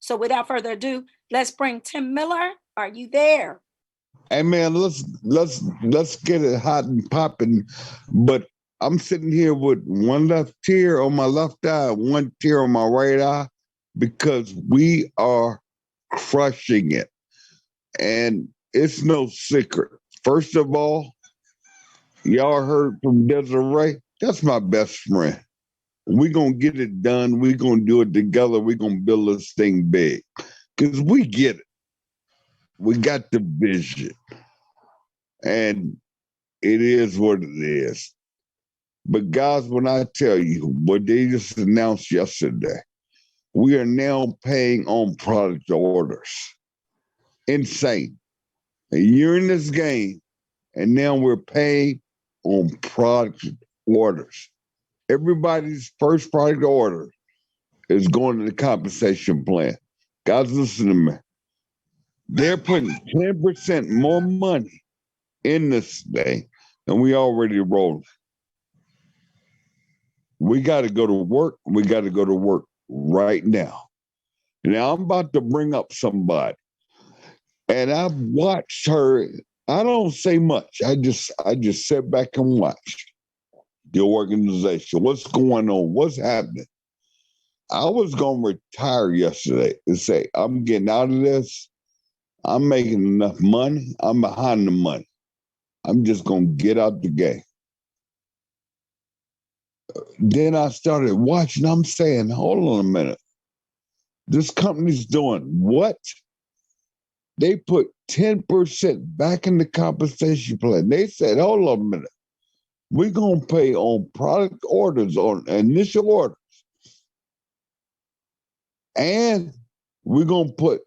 So without further ado, let's bring Tim Miller. Are you there? Hey man, let's get it hot and popping. But I'm sitting here with one left tear on my left eye, one tear on my right eye, because we are crushing it. And it's no secret. First of all, y'all heard from Desiree. That's my best friend. We're going to get it done. We're going to do it together. We're going to build this thing big because we get it. We got the vision. And it is what it is. But guys, when I tell you what they just announced yesterday, we are now paying on product orders. Insane. And you're in this game, and now we're paying on product orders. Everybody's first product order is going to the compensation plan. Guys, listen to me. They're putting 10% more money in this thing, and we already rolling. We got to go to work. We got to go to work right now. Now, I'm about to bring up somebody, and I've watched her. I don't say much. I just sit back and watch the organization. What's going on? What's happening? I was going to retire yesterday and say, I'm getting out of this. I'm making enough money. I'm behind the money. I'm just going to get out the game. Then I started watching. I'm saying, hold on a minute. This company's doing what? They put 10% back in the compensation plan. They said, hold on a minute. We're going to pay on product orders, on initial orders. And we're going to put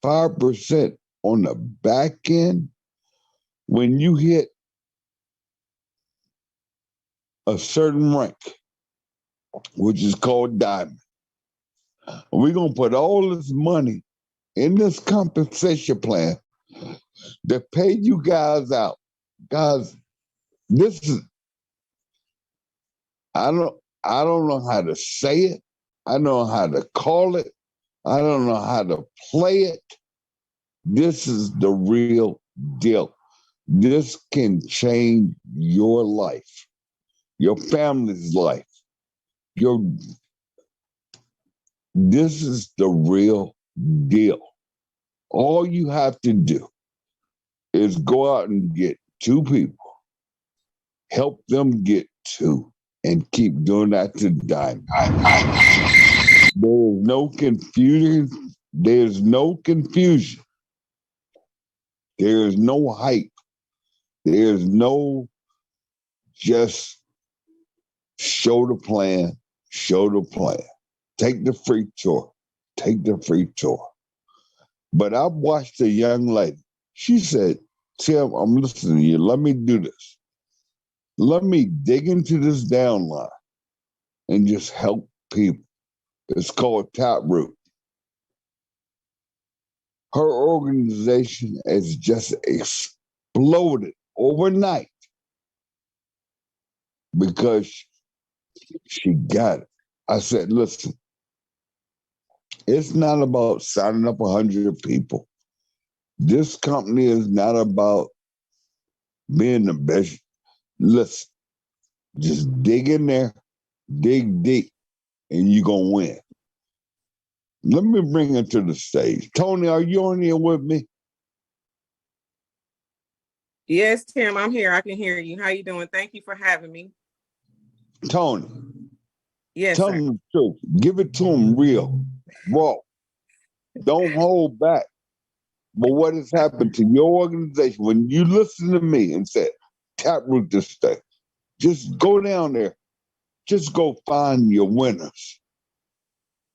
5% on the back end when you hit a certain rank, which is called diamond. We're going to put all this money in this compensation plan to pay you guys out. Guys, this is, I don't know how to say it. I don't know how to call it. I don't know how to play it. This is the real deal. This can change your life, your family's life. This is the real deal. All you have to do is go out and get 2 people, help them get 2, and keep doing that to diamond. There is no confusion. There's no confusion. There is no hype. There's no just show the plan, show the plan. Take the free tour. Take the free tour. But I watched a young lady. She said, Tim, I'm listening to you. Let me do this. Let me dig into this downline and just help people. It's called Taproot. Her organization has just exploded overnight because she got it. I said, listen, it's not about signing up 100 people. This company is not about being the best. Listen, just dig in there, dig deep, and you're going to win. Let me bring it to the stage. Tony, are you on here with me? Yes, Tim, I'm here. I can hear you. How you doing? Thank you for having me. Tony. Yes, tell sir. them the truth. Give it to them real, raw. Don't hold back. But what has happened to your organization when you listen to me and said, taproot this thing, just go down there, just go find your winners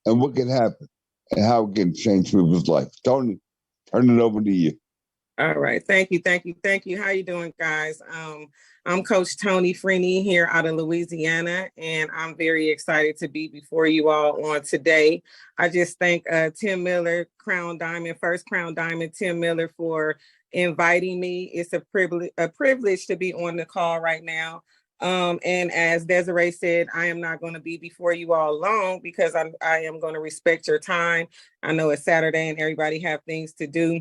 and what can happen and how it can change people's life. Tony, turn it over to you. All right. Thank you. Thank you. Thank you. How you doing, guys? I'm Coach Tony Freeney here out of Louisiana, and I'm very excited to be before you all on today. I just thank Tim Miller, first Crown Diamond, Tim Miller, for inviting me. It's a privilege to be on the call right now. And as Desiree said, I am not going to be before you all long because I am going to respect your time. I know it's Saturday and everybody have things to do.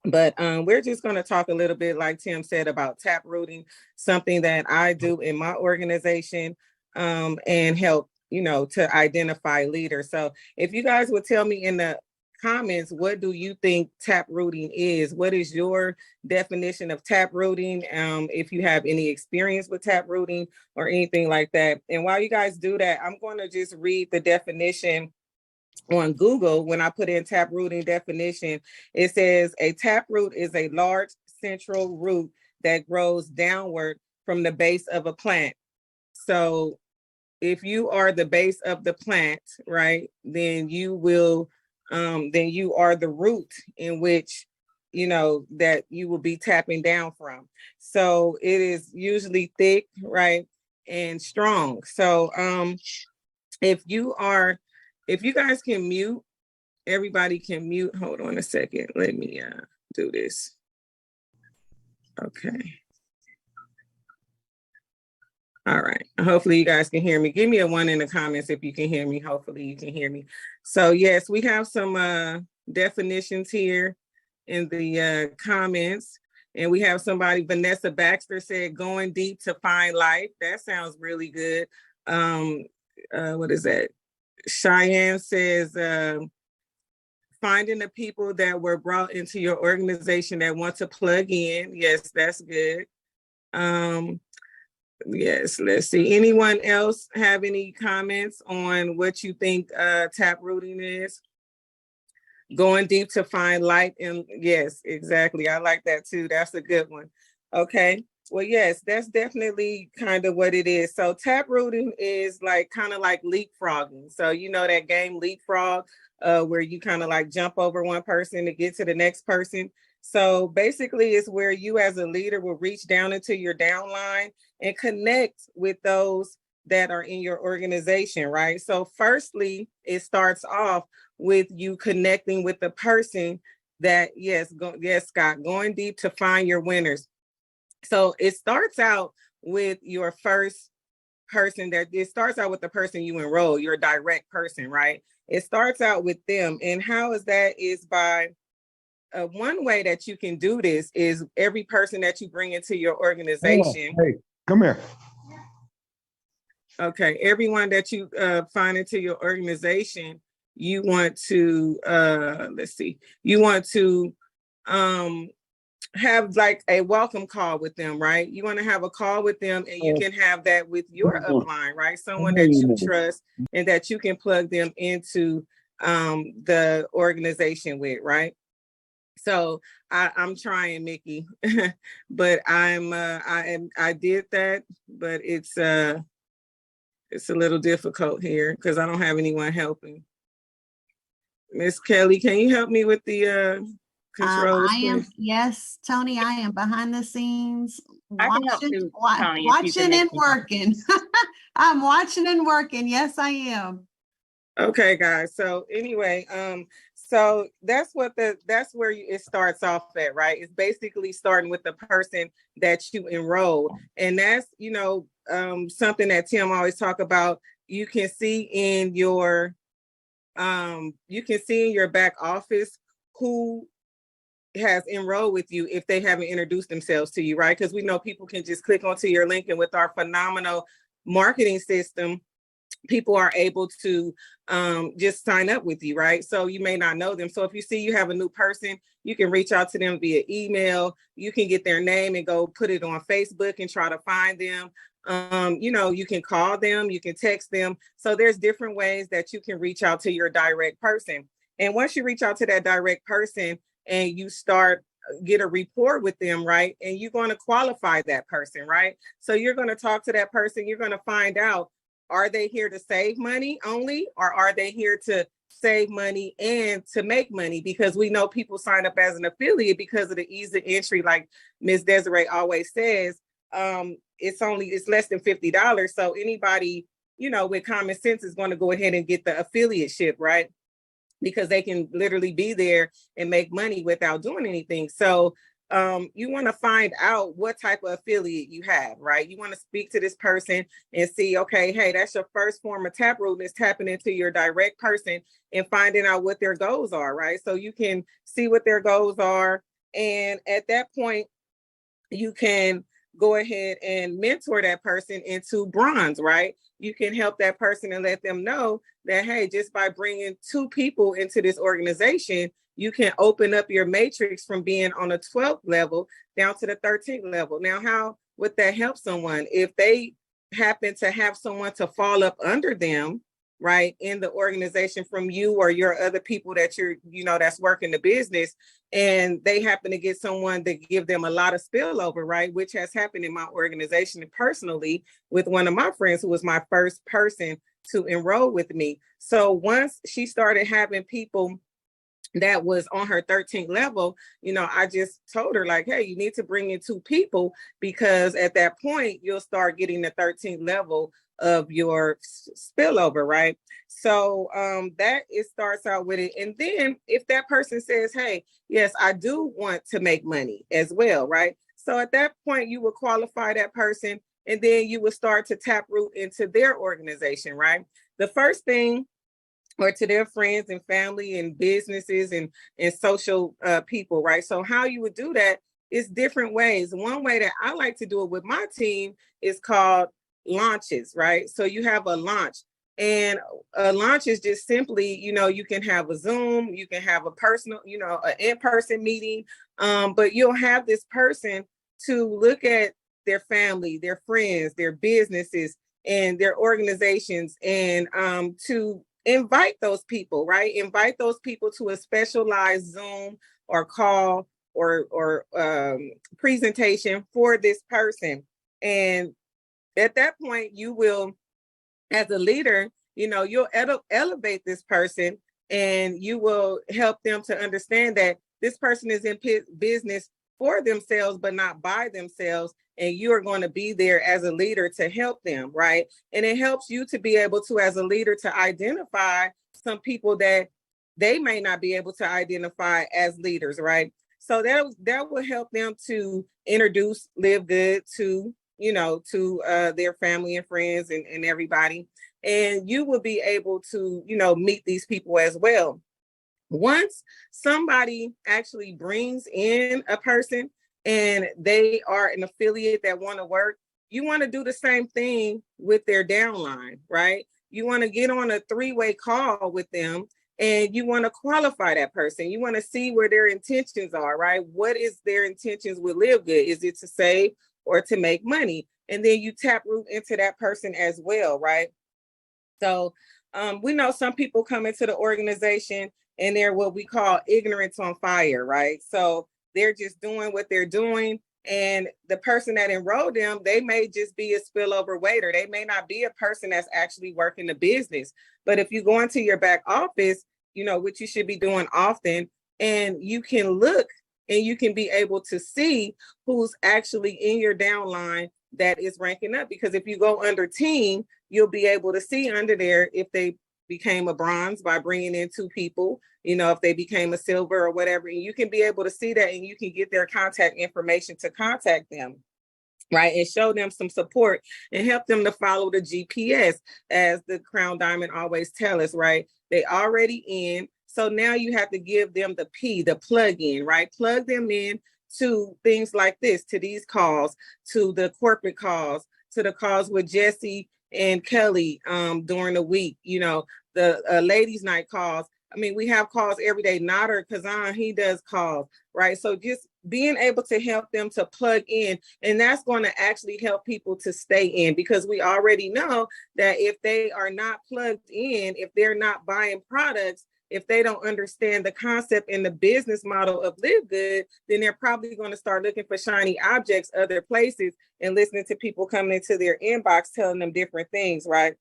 But we're just going to talk a little bit, like Tim said, about tap rooting, something that I do in my organization, and help, to identify leaders. So if you guys would tell me in the comments, what do you think tap rooting is? What is your definition of tap rooting? If you have any experience with tap rooting or anything like that. And while you guys do that, I'm going to just read the definition on Google. When I put in tap rooting definition, it says a tap root is a large central root that grows downward from the base of a plant. So if you are the base of the plant, right, then you are the root in which, that you will be tapping down from. So it is usually thick, right, and strong. So if you guys can mute, everybody can mute. Hold on a second. Let me do this. Okay. All right. Hopefully you guys can hear me. Give me a 1 in the comments if you can hear me. Hopefully you can hear me. So yes, we have some definitions here in the comments. And we have somebody, Vanessa Baxter said, going deep to find life. That sounds really good. What is that? Cheyenne says, finding the people that were brought into your organization that want to plug in. Yes, that's good. Yes, let's see. Anyone else have any comments on what you think tap rooting is? Going deep to find light. And yes, exactly. I like that too. That's a good one. Okay. Well, yes, that's definitely kind of what it is. So tap rooting is kind of like leapfrogging. So that game Leapfrog, where you kind of like jump over one person to get to the next person. So basically it's where you as a leader will reach down into your downline and connect with those that are in your organization, right? So firstly, it starts off with you connecting with the person that, yes, Scott, going deep to find your winners. So it starts out with your first person it starts out with the person you enroll, your direct person, right? It starts out with them. And how is that? Is by one way that you can do this is every person that you bring into your organization. Hey, come here. Okay, everyone that you find into your organization, you want to, you want to have like a welcome call with them, right? You want to have a call with them, and you can have that with your upline, right? Someone that you trust and that you can plug them into the organization with, right? So I'm trying, Mickey, but I did that, but it's a little difficult here because I don't have anyone helping. Miss Kelly, can you help me with the controls? Yes, Tony, I am behind the scenes watching, watching and working. I'm watching and working. Yes, I am. Okay, guys. So anyway, so that's where it starts off at, right? It's basically starting with the person that you enroll. And that's, something that Tim always talk about. You can see in your back office who has enrolled with you if they haven't introduced themselves to you, right? Because we know people can just click onto your link, and with our phenomenal marketing system, people are able to just sign up with you, right? So you may not know them. So if you see you have a new person, you can reach out to them via email. You can get their name and go put it on Facebook and try to find them. You can call them, you can text them. So there's different ways that you can reach out to your direct person. And once you reach out to that direct person and you get a rapport with them, right? And you're going to qualify that person, right? So you're going to talk to that person. You're going to find out, are they here to save money only, or are they here to save money and to make money? Because we know people sign up as an affiliate because of the ease of entry. Like Ms. Desiree always says, it's less than $50. So anybody, with common sense is going to go ahead and get the affiliateship, right? Because they can literally be there and make money without doing anything. So you want to find out what type of affiliate you have, right? You want to speak to this person and see, okay, hey, that's your first form of taproot, is tapping into your direct person and finding out what their goals are, right? So you can see what their goals are. And at that point, you can go ahead and mentor that person into bronze, right? You can help that person and let them know that, hey, just by bringing 2 people into this organization, you can open up your matrix from being on a 12th level down to the 13th level. Now, how would that help someone? If they happen to have someone to fall up under them, right, in the organization from you or your other people that you're, that's working the business, and they happen to get someone to give them a lot of spillover, right, which has happened in my organization personally with one of my friends who was my first person to enroll with me. So once she started having people that was on her 13th level, I just told her, like, hey, you need to bring in 2 people, because at that point you'll start getting the 13th level of your spillover, right? So that it starts out with it. And then if that person says, hey, yes, I do want to make money as well, right? So at that point you will qualify that person, and then you will start to taproot into their organization, right? The first thing, or to their friends and family and businesses and social people, right? So how you would do that is different ways. One way that I like to do it with my team is called launches, right? So you have a launch, and a launch is just simply, you can have a Zoom, you can have a personal, an in-person meeting, but you'll have this person to look at their family, their friends, their businesses, and their organizations, and to invite those people, right? Invite those people to a specialized Zoom or call or presentation for this person. And at that point, you will, as a leader, you'll elevate this person, and you will help them to understand that this person is in business for themselves, but not by themselves. And you are going to be there as a leader to help them, right? And it helps you to be able to, as a leader, to identify some people that they may not be able to identify as leaders, right? So that will help them to introduce Live Good to, their family and friends and everybody. And you will be able to, meet these people as well. Once somebody actually brings in a person and they are an affiliate that want to work, you want to do the same thing with their downline, right? You want to get on a 3-way call with them, and you want to qualify that person. You want to see where their intentions are, right? What is their intentions with Live Good? Is it to save or to make money? And then you taproot into that person as well, right? So we know some people come into the organization and they're what we call ignorance on fire, right? So they're just doing what they're doing. And the person that enrolled them, they may just be a spillover waiter. They may not be a person that's actually working the business. But if you go into your back office, which you should be doing often, and you can look and you can be able to see who's actually in your downline that is ranking up. Because if you go under team, you'll be able to see under there if they became a bronze by bringing in 2 people, if they became a silver or whatever, and you can be able to see that, and you can get their contact information to contact them, right? And show them some support and help them to follow the GPS, as the Crown Diamond always tell us, right? They already in. So now you have to give them the P, the plug in, right? Plug them in to things like this, to these calls, to the corporate calls, to the calls with Jesse and Kelly during the week, the ladies' night calls. I mean, we have calls every day. Nauder, Kazan, he does calls, right? So just being able to help them to plug in, and that's going to actually help people to stay in, because we already know that if they are not plugged in, if they're not buying products, if they don't understand the concept and the business model of Live Good, then they're probably going to start looking for shiny objects other places and listening to people coming into their inbox telling them different things, right?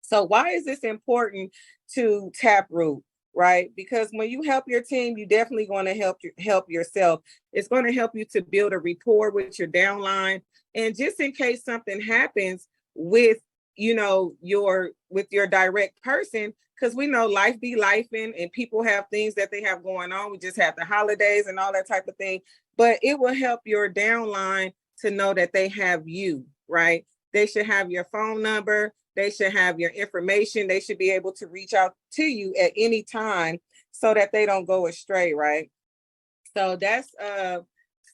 So why is this important to taproot, right? Because when you help your team, you definitely going to help yourself. It's going to help you to build a rapport with your downline. And just in case something happens with, with your direct person, because we know life be lifing and people have things that they have going on. We just have the holidays and all that type of thing. but it will help your downline to know that they have you, right? They should have your phone number. They should have your information. They should be able to reach out to you at any time so that they don't go astray, right? So that's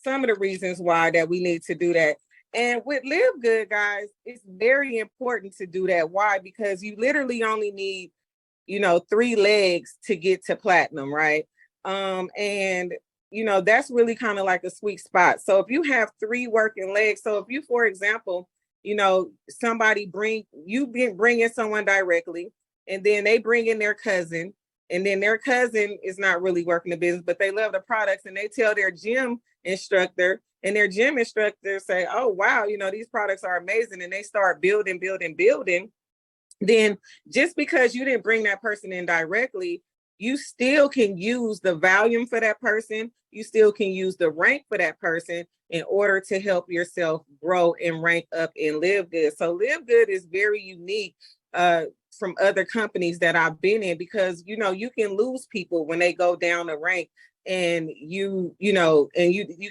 some of the reasons why that we need to do that. And with Live Good, guys, it's very important to do that. Why? Because you literally only need, 3 legs to get to platinum, right? And that's really kind of like a sweet spot. So if you have 3 working legs, so if you, for example, somebody bring in someone directly, and then they bring in their cousin, and then their cousin is not really working the business, but they love the products, and they tell their gym instructor, and their gym instructor say, oh, wow, these products are amazing. And they start building. Then just because you didn't bring that person in directly, you still can use the volume for that person. You still can use the rank for that person in order to help yourself grow and rank up and Live Good. So Live Good is very unique from other companies that I've been in, because, you can lose people when they go down the rank, and you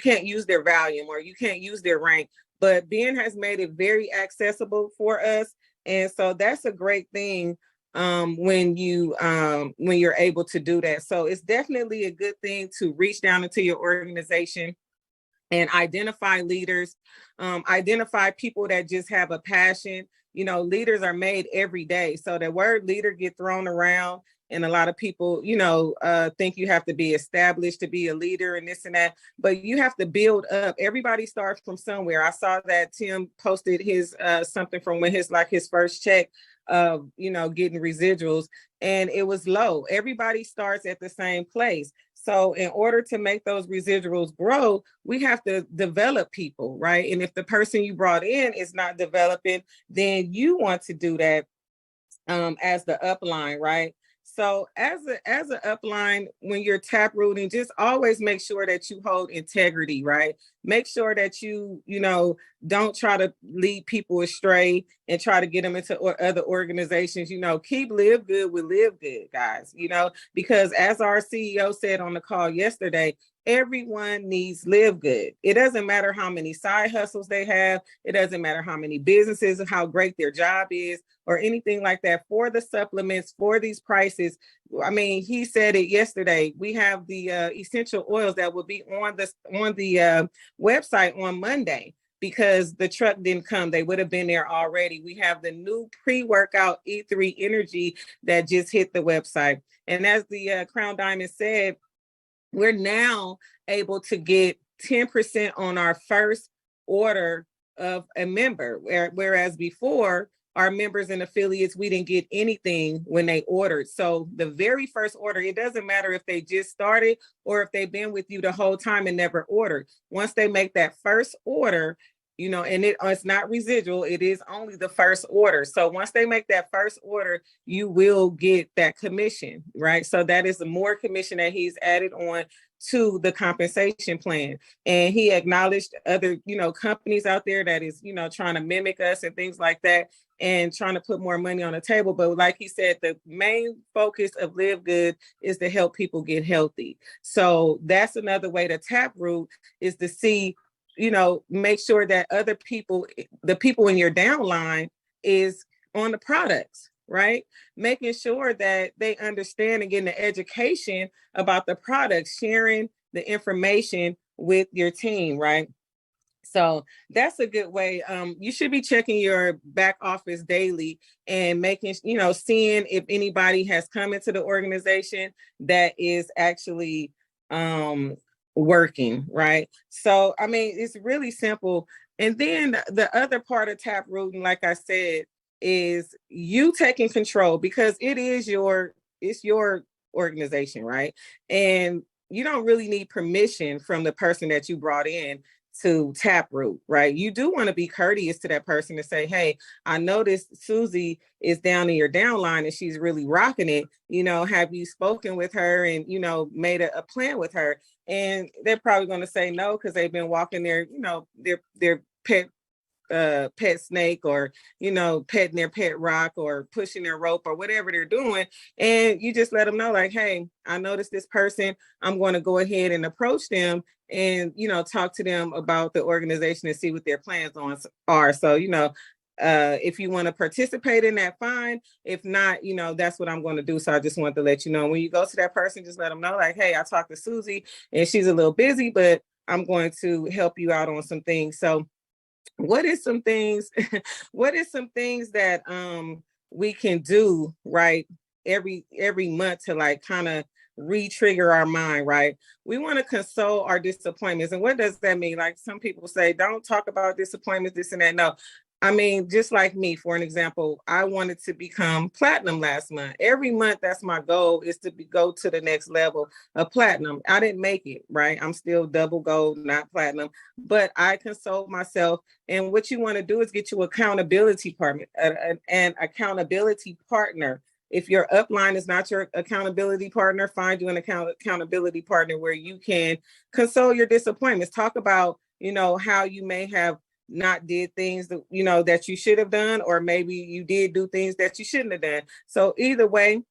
can't use their volume, or you can't use their rank. But Ben has made it very accessible for us. And so that's a great thing when you're able to do that. So it's definitely a good thing to reach down into your organization and identify leaders, identify people that just have a passion. Leaders are made every day. So the word leader get thrown around, and a lot of people, think you have to be established to be a leader and this and that, but you have to build up. Everybody starts from somewhere. I saw that Tim posted his something from when his first check of, getting residuals, and it was low. Everybody starts at the same place. So in order to make those residuals grow, we have to develop people, right? And if the person you brought in is not developing, then you want to do that as the upline, right? So as an upline, when you're tap rooting, just always make sure that you hold integrity, right? Make sure that you don't try to lead people astray and try to get them into other organizations. Keep Live Good with Live Good, guys, because as our CEO said on the call yesterday, everyone needs Live Good. It doesn't matter how many side hustles they have. It doesn't matter how many businesses, how great their job is, or anything like that. For the supplements, for these prices, I mean, he said it yesterday. We have the essential oils that will be on the website on Monday, because the truck didn't come. They would have been there already. We have the new pre-workout E3 Energy that just hit the website. And as the Crown Diamond said, we're now able to get 10% on our first order of a member, whereas before, our members and affiliates, we didn't get anything when they ordered. So the very first order, it doesn't matter if they just started or if they've been with you the whole time and never ordered. Once they make that first order, and it's not residual, it is only the first order. So once they make that first order, you will get that commission, right? So that is more commission that he's added on to the compensation plan. And he acknowledged other, companies out there that is, trying to mimic us and things like that, and trying to put more money on the table. But like he said, the main focus of Live Good is to help people get healthy. So that's another way to taproot, is to see, make sure that other people, the people in your downline, is on the products, right? Making sure that they understand and getting the education about the products, sharing the information with your team, right? So that's a good way. You should be checking your back office daily and making, seeing if anybody has come into the organization that is actually working, right? So, I mean, it's really simple. And then the other part of taprooting, like I said, is you taking control, because it's your organization, right? And you don't really need permission from the person that you brought in to taproot, right? You do want to be courteous to that person to say, hey, I noticed Susie is down in your downline and she's really rocking it. Have you spoken with her and, made a plan with her? And they're probably going to say no, because they've been walking their pet pet snake, or, you know, petting their pet rock, or pushing their rope, or whatever they're doing. And you just let them know, like, hey, I noticed this person. I'm going to go ahead and approach them and, you know, talk to them about the organization and see what their plans are. So, you know, if you want to participate in that, fine. If not, you know, that's what I'm going to do. So I just want to let you know, when you go to that person, just let them know, like, hey, I talked to Susie and she's a little busy, but I'm going to help you out on some things. So what is some things, what is some things that we can do, right, every month to like kind of re-trigger our mind, right? We want to console our disappointments. And what does that mean? Like, some people say, don't talk about disappointments, this and that. No, I mean, just like me, for an example, I wanted to become platinum last month. Every month, that's my goal, is to go to the next level of platinum. I didn't make it, right? I'm still double gold, not platinum, but I consoled myself. And what you want to do is get you accountability partner, an accountability partner. If your upline is not your accountability partner, find you an accountability partner where you can console your disappointments. Talk about, you know, how you may have not did things that, you know, that you should have done, or maybe you did do things that you shouldn't have done. So either way,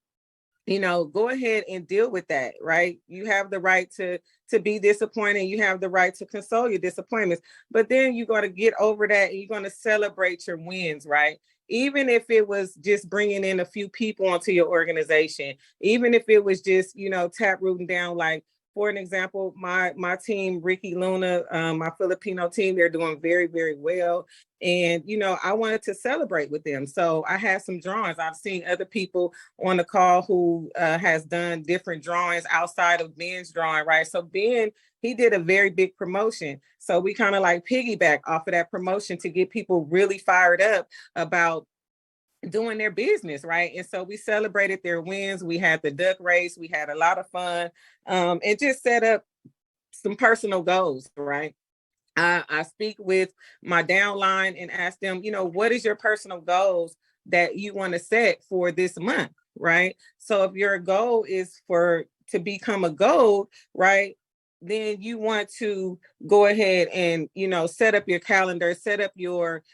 you know, go ahead and deal with that, right? You have the right to be disappointed. You have the right to console your disappointments, but then you got to get over that, and you're going to celebrate your wins, right? Even if it was just bringing in a few people onto your organization, even if it was just, you know, tap rooting down, like, for an example, my team, Ricky Luna, my Filipino team, they're doing very, very well. And, you know, I wanted to celebrate with them. So I had some drawings. I've seen other people on the call who has done different drawings outside of Ben's drawing, right? So Ben, he did a very big promotion. So we kind of like piggyback off of that promotion to get people really fired up about doing their business, right? And so we celebrated their wins. We had the duck race. We had a lot of fun, and just set up some personal goals, right? I speak with my downline and ask them, you know, what is your personal goals that you want to set for this month, right? So if your goal is to become a gold, right, then you want to go ahead and, you know, set up your calendar, set up your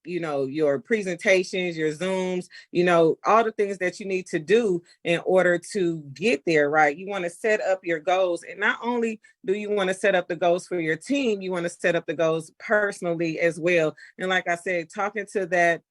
you know, your presentations, your Zooms, you know, all the things that you need to do in order to get there, right? You want to set up your goals. And not only do you want to set up the goals for your team, you want to set up the goals personally as well. And like I said, talking to that,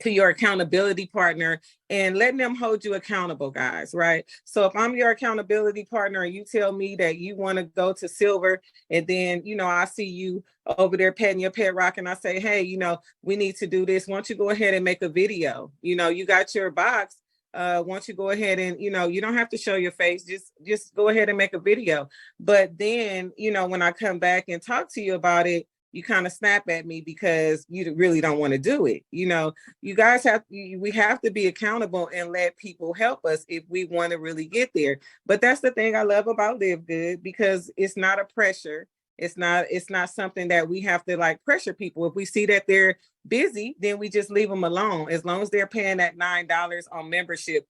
to your accountability partner and letting them hold you accountable, guys, right? So if I'm your accountability partner and you tell me that you want to go to silver, and then, you know, I see you over there petting your pet rock, and I say, hey, you know, we need to do this. Why don't you go ahead and make a video? You know, you got your box. Once you go ahead and, you know, you don't have to show your face, just go ahead and make a video. But then, you know, when I come back and talk to you about it, you kind of snap at me because you really don't want to do it. You know, you guys we have to be accountable and let people help us if we want to really get there. But that's the thing I love about Live Good, because it's not a pressure. It's not something that we have to like pressure people. If we see that they're busy, then we just leave them alone, as long as they're paying that $9 on membership.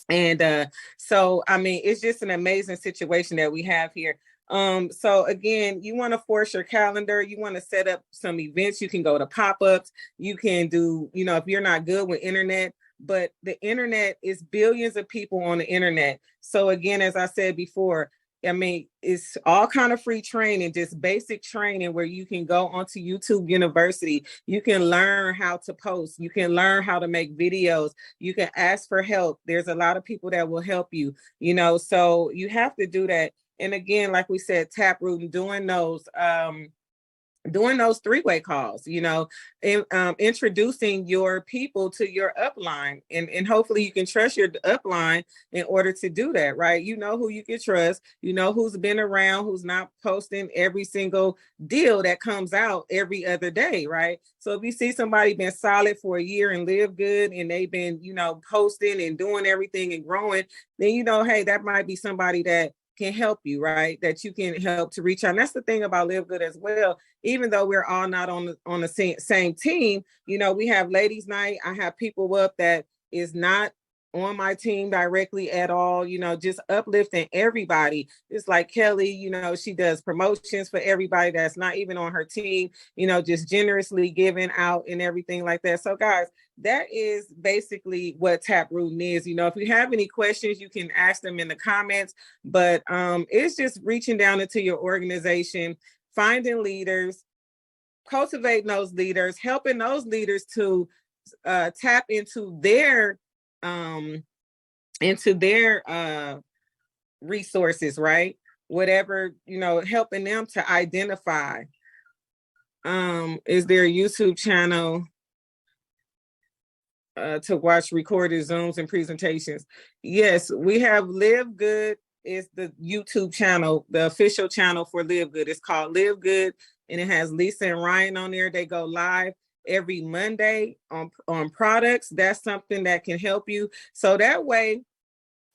And so, I mean, it's just an amazing situation that we have here. So again, you want to force your calendar, you want to set up some events, you can go to pop-ups, you can do, you know, if you're not good with internet, but the internet is billions of people on the internet. So again, as I said before, I mean, it's all kind of free training, just basic training where you can go onto YouTube University. You can learn how to post. You can learn how to make videos. You can ask for help. There's a lot of people that will help you, you know, so you have to do that. And again, like we said, taproot and doing those three-way calls, you know, and introducing your people to your upline, and hopefully you can trust your upline in order to do that, right? You know who you can trust, you know who's been around, who's not posting every single deal that comes out every other day, right? So if you see somebody been solid for a year and Live Good, and they've been, you know, posting and doing everything and growing, then, you know, hey, that might be somebody that can help you, right? That you can help to reach out. And that's the thing about Live Good as well. Even though we're all not on the same team, you know, we have ladies night. I have people up that is not on my team directly at all, you know, just uplifting everybody. It's like Kelly, you know, she does promotions for everybody that's not even on her team, you know, just generously giving out and everything like that. So guys, that is basically what Taproot is. You know, if you have any questions, you can ask them in the comments, but it's just reaching down into your organization, finding leaders, cultivating those leaders, helping those leaders to tap into their resources, right? Whatever, you know, helping them to identify. Is there a YouTube channel to watch recorded Zooms and presentations? Yes, we have Live Good is the YouTube channel, the official channel for Live Good. It's called Live Good, and it has Lisa and Ryan on there. They go live every Monday on products. That's something that can help you. So that way,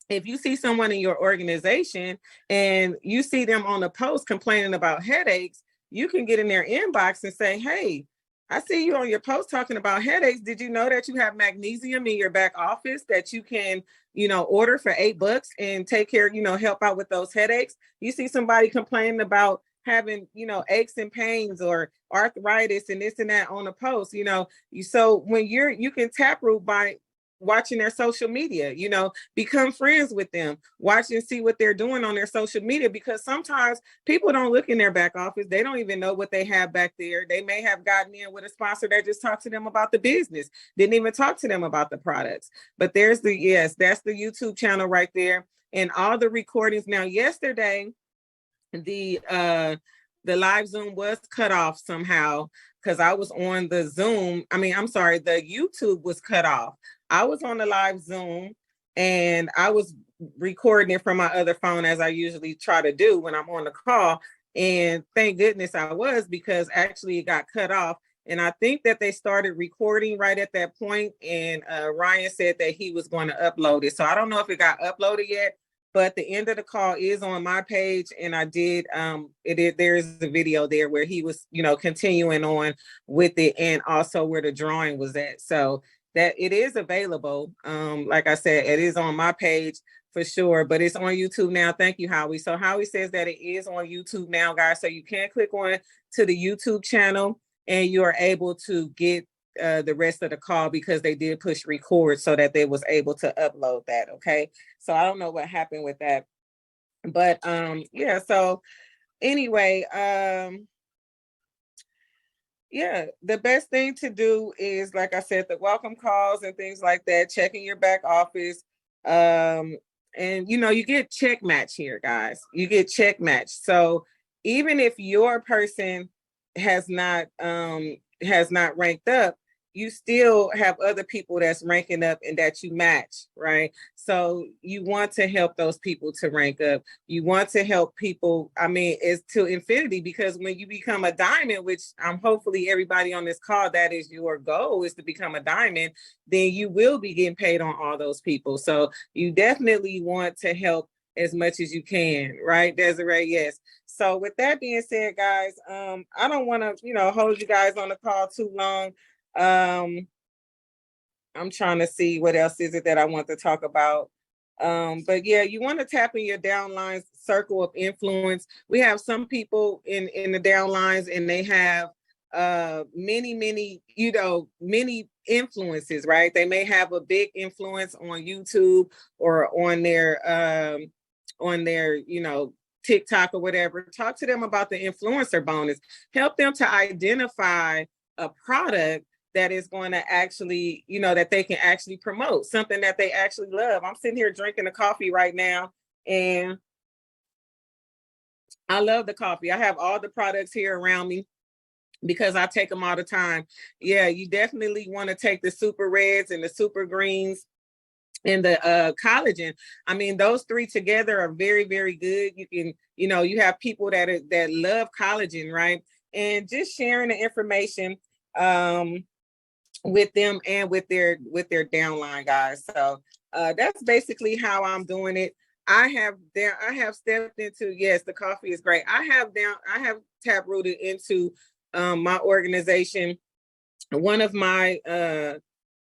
if you see someone in your organization and you see them on a post complaining about headaches, you can get in their inbox and say, hey, I see you on your post talking about headaches. Did you know that you have magnesium in your back office that you can, you know, order for $8 and take care, you know, help out with those headaches? You see somebody complaining about having, you know, aches and pains or arthritis and this and that on a post, you know, so when you can Taproot by watching their social media, you know, become friends with them, watch and see what they're doing on their social media, because sometimes people don't look in their back office. They don't even know what they have back there. They may have gotten in with a sponsor that just talked to them about the business, didn't even talk to them about the products. But there's that's the YouTube channel right there. And all the recordings. Now, yesterday, the live Zoom was cut off somehow because I was on the Zoom. I mean, I'm sorry, the YouTube was cut off. I was on the live Zoom and I was recording it from my other phone, as I usually try to do when I'm on the call. And thank goodness I was, because actually it got cut off. And I think that they started recording right at that point. And Ryan said that he was going to upload it. So I don't know if it got uploaded yet, but the end of the call is on my page. And I did, there's a video there where he was, you know, continuing on with it, and also where the drawing was at. So that it is available. Like I said, it is on my page for sure, but it's on YouTube now. Thank you, Howie. So Howie says that it is on YouTube now, guys. So you can click on to the YouTube channel and you are able to get the rest of the call, because they did push record so that they was able to upload that. Okay. So I don't know what happened with that, but yeah. So anyway, yeah, the best thing to do is, like I said, the welcome calls and things like that, checking your back office. And, you know, you get check match here, guys. You get check match. So even if your person has not ranked up, you still have other people that's ranking up and that you match, right? So you want to help those people to rank up. You want to help people, I mean, it's to infinity, because when you become a diamond, which I'm hopefully everybody on this call, that is your goal, is to become a diamond, then you will be getting paid on all those people. So you definitely want to help as much as you can, right, Desiree? Yes. So with that being said, guys, I don't want to, you know, hold you guys on the call too long. I'm trying to see what else is it that I want to talk about. But yeah, you want to tap in your downlines circle of influence. We have some people in the downlines, and they have many, you know, many influences, right? They may have a big influence on YouTube or on their, you know, TikTok or whatever. Talk to them about the influencer bonus. Help them to identify a product that is going to actually, you know, that they can actually promote, something that they actually love. I'm sitting here drinking a coffee right now, and I love the coffee. I have all the products here around me because I take them all the time. Yeah, you definitely want to take the super reds and the super greens and the collagen. I mean, those three together are very, very good. You can, you know, you have people that love collagen, right? And just sharing the information with them and with their downline, guys. So that's basically how I'm doing it. I have stepped into, yes, the coffee is great. I have taprooted into my organization. One of my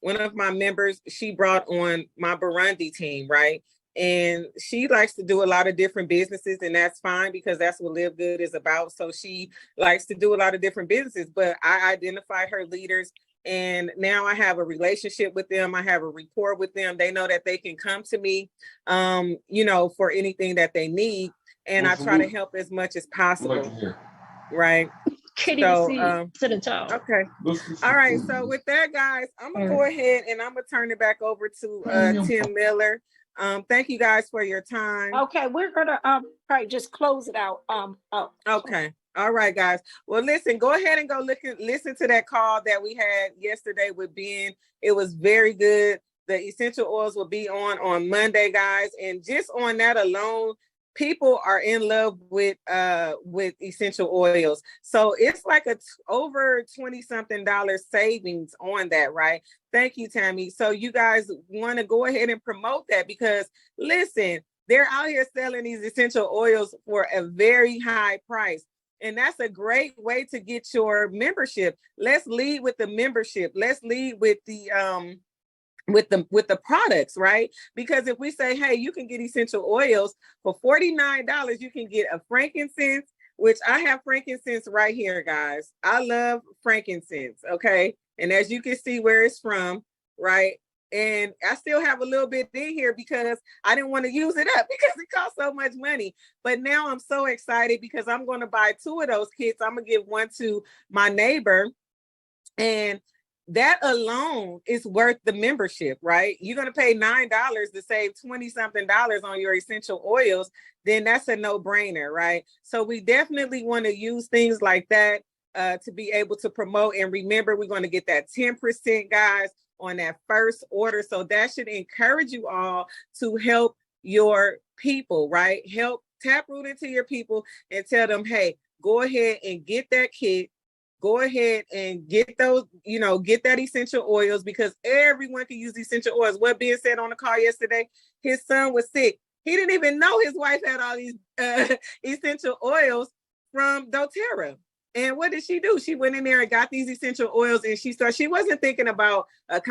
one of my members, she brought on my Burundi team, right? And she likes to do a lot of different businesses, and that's fine because that's what Live Good is about. So she likes to do a lot of different businesses, but I identify her leaders, and now I have a relationship with them. I have a rapport with them. They know that they can come to me, for anything that they need, and I try to help as much as possible, right? So, sit and talk. okay. All right. So with that, guys, I'm gonna go ahead and I'm gonna turn it back over to Tim Miller. Thank you guys for your time. Okay, we're gonna probably just close it out. Okay. All right, guys. Well, listen, go ahead and go listen to that call that we had yesterday with Ben. It was very good. The essential oils will be on Monday, guys. And just on that alone, people are in love with essential oils. So it's like over $20-something savings on that, right? Thank you, Tammy. So you guys want to go ahead and promote that because listen, they're out here selling these essential oils for a very high price. And that's a great way to get your membership. Let's lead with the membership. Let's lead with the with the products, right? Because if we say, hey, you can get essential oils for $49, you can get a frankincense, which I have frankincense right here, guys. I love frankincense, okay? And as you can see where it's from, right? And I still have a little bit in here because I didn't want to use it up because it costs so much money. But now I'm so excited because I'm going to buy 2 of those kits. I'm going to give one to my neighbor, and that alone is worth the membership, right? You're going to pay $9 to save $20-something on your essential oils. Then that's a no-brainer, right? So we definitely want to use things like that to be able to promote. And remember, we're going to get that 10%, guys, on that first order. So that should encourage you all to help your people, right? Help taproot into your people and tell them, hey, go ahead and get that kit. Go ahead and get those, get that essential oils because everyone can use essential oils. What Ben said on the call yesterday, his son was sick. He didn't even know his wife had all these essential oils from doTERRA. And what did she do? She went in there and got these essential oils, and she wasn't thinking about a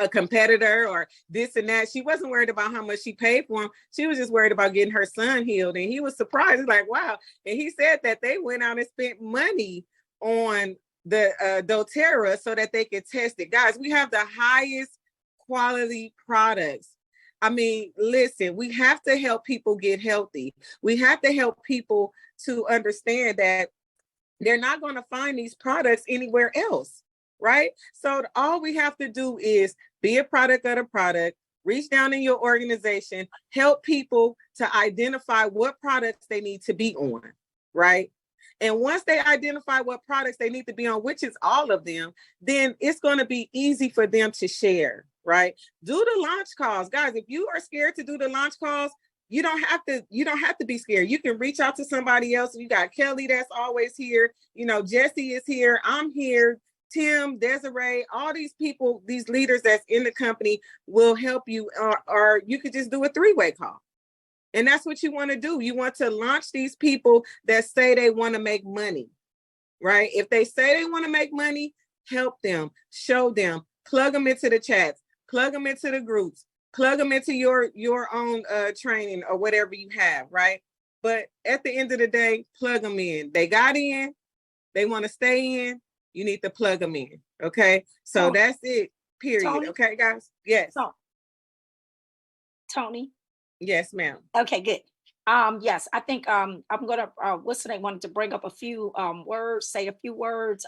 competitor or this and that. She wasn't worried about how much she paid for him. She was just worried about getting her son healed. And he was surprised. He's like, wow. And he said that they went out and spent money on the doTERRA so that they could test it. Guys, we have the highest quality products. I mean, listen, we have to help people get healthy. We have to help people to understand that they're not going to find these products anywhere else. Right? So all we have to do is be a product of the product, reach down in your organization, help people to identify what products they need to be on, right? And once they identify what products they need to be on, which is all of them, then it's going to be easy for them to share, right? Do the launch calls. Guys, if you are scared to do the launch calls, you don't have to be scared. You can reach out to somebody else. You got Kelly that's always here. Jesse is here. I'm here. Tim, Desiree, all these people, these leaders that's in the company will help you, or you could just do a 3-way call. And that's what you want to do. You want to launch these people that say they want to make money, right? If they say they want to make money, help them, show them, plug them into the chats, plug them into the groups, plug them into your own training or whatever you have, right? But at the end of the day, plug them in. They got in, they want to stay in. You need to plug them in. Okay. So that's it. Period. Tony? Okay, guys. Yes. So, Tony. Yes, ma'am. Okay, good. Yes, I think I'm gonna wanted to bring up a few words, say a few words,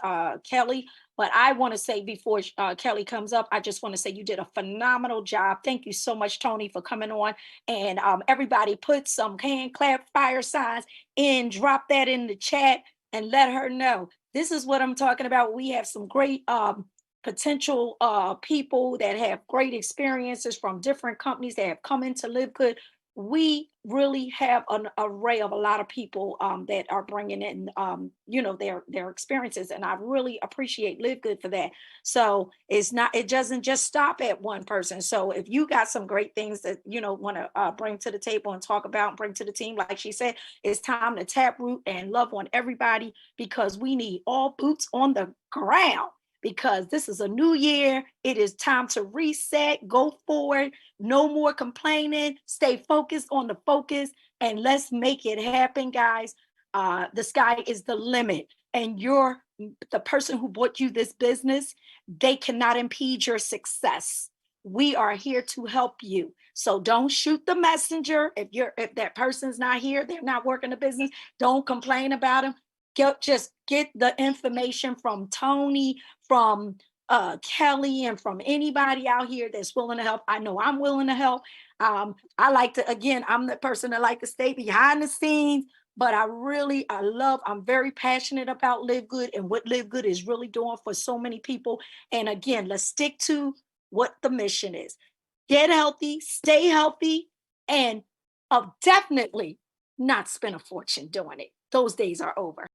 Kelly. But I want to say before Kelly comes up, I just want to say you did a phenomenal job. Thank you so much, Tony, for coming on. And everybody put some hand clap fire signs and drop that in the chat and let her know. This is what I'm talking about. We have some great potential people that have great experiences from different companies that have come into Live Good. We really have an array of a lot of people that are bringing in, their experiences, and I really appreciate Live Good for that. So it doesn't just stop at one person. So if you got some great things that want to bring to the table and talk about and bring to the team, like she said, it's time to taproot and love on everybody because we need all boots on the ground. because this is a new year. It is time to reset, go forward, no more complaining, stay focused on the focus, and let's make it happen, guys. The sky is the limit, and the person who bought you this business, they cannot impede your success. We are here to help you. So don't shoot the messenger. If that person's not here, they're not working the business, don't complain about them. Just get the information from Tony, from Kelly, and from anybody out here that's willing to help. I know I'm willing to help. I like to, again, I'm the person that like to stay behind the scenes, but I'm very passionate about Live Good and what Live Good is really doing for so many people. And again, let's stick to what the mission is. Get healthy, stay healthy, and definitely not spend a fortune doing it. Those days are over.